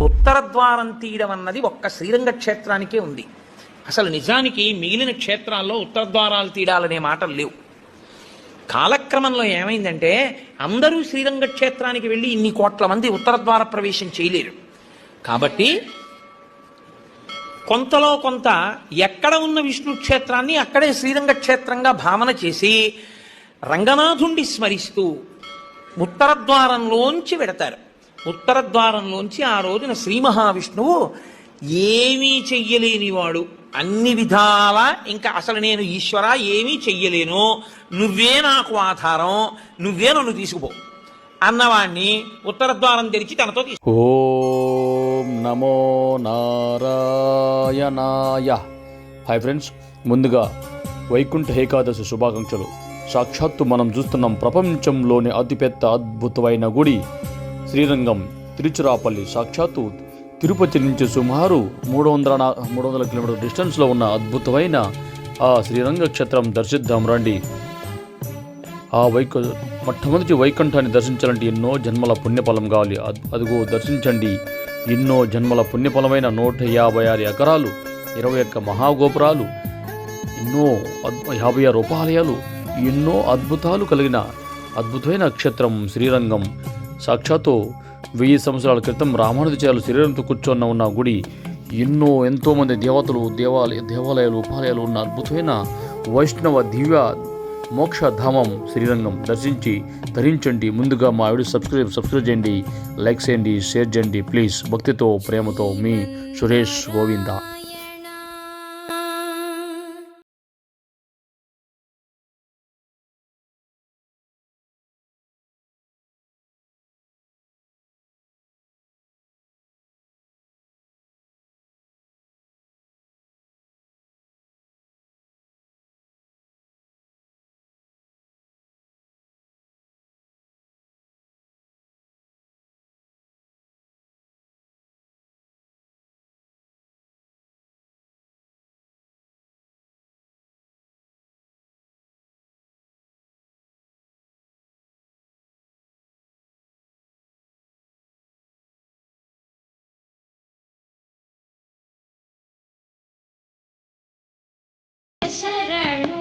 ఉత్తర ద్వారం తీయడం అన్నది ఒక్క శ్రీరంగ క్షేత్రానికే ఉంది. అసలు నిజానికి మిగిలిన క్షేత్రాల్లో ఉత్తర ద్వారాలు తీయాలనే మాటలు లేవు. కాలక్రమంలో ఏమైందంటే అందరూ శ్రీరంగ క్షేత్రానికి వెళ్ళి ఇన్ని కోట్ల మంది ఉత్తర ద్వార ప్రవేశం చేయలేరు. కాబట్టి కొంతలో కొంత ఎక్కడ ఉన్న విష్ణు క్షేత్రాన్ని అక్కడే శ్రీరంగ క్షేత్రంగా భావన చేసి రంగనాథుణ్ణి స్మరిస్తూ ఉత్తర ద్వారంలోంచి వెడతారు. ఉత్తర ద్వారంలోంచి ఆ రోజున శ్రీ మహావిష్ణువు ఏమీ చెయ్యలేనివాడు, అన్ని విధాల ఇంకా అసలు నేను ఈశ్వర ఏమీ చెయ్యలేను, నువ్వే నాకు ఆధారం, నువ్వే నన్ను తీసుకుపో అన్నవాణ్ణి ఉత్తర ద్వారం తెరిచి తనతో ఓం నమో నారాయణాయ. హాయ్ ఫ్రెండ్స్, ముందుగా వైకుంఠ ఏకాదశి శుభాకాంక్షలు. సాక్షాత్తు మనం చూస్తున్నాం ప్రపంచంలోని అతిపెద్ద అద్భుతమైన గుడి శ్రీరంగం తిరుచిరాపల్లి. సాక్షాత్తు తిరుపతి నుంచి సుమారు 300 కిలోమీటర్ల డిస్టెన్స్లో ఉన్న అద్భుతమైన ఆ శ్రీరంగ క్షేత్రం దర్శిద్దాం రండి. మొట్టమొదటి వైకుంఠాన్ని దర్శించాలంటే ఎన్నో జన్మల పుణ్యఫలం కావాలి. అదిగో దర్శించండి. ఎన్నో జన్మల పుణ్యఫలమైన 156 ఎకరాలు, 21 మహాగోపురాలు, ఎన్నో 56 ఉపాలయాలు, ఎన్నో అద్భుతాలు కలిగిన అద్భుతమైన క్షేత్రం శ్రీరంగం. సాక్షాత్తు 1000 సంవత్సరాల క్రితం రామానుజాచార్యులు శరీరంతో కూర్చొని ఉన్న గుడి. ఎంతోమంది దేవతలు, దేవాలయాలు, ఉపాలయాలు ఉన్న అద్భుతమైన వైష్ణవ దివ్య మోక్షధామం శ్రీరంగం. దర్శించి ధరించండి. ముందుగా మా వీడియో సబ్స్క్రైబ్ చేయండి, లైక్ చేయండి, షేర్ చేయండి ప్లీజ్. భక్తితో ప్రేమతో మీ సురేష్ గోవింద. శరణు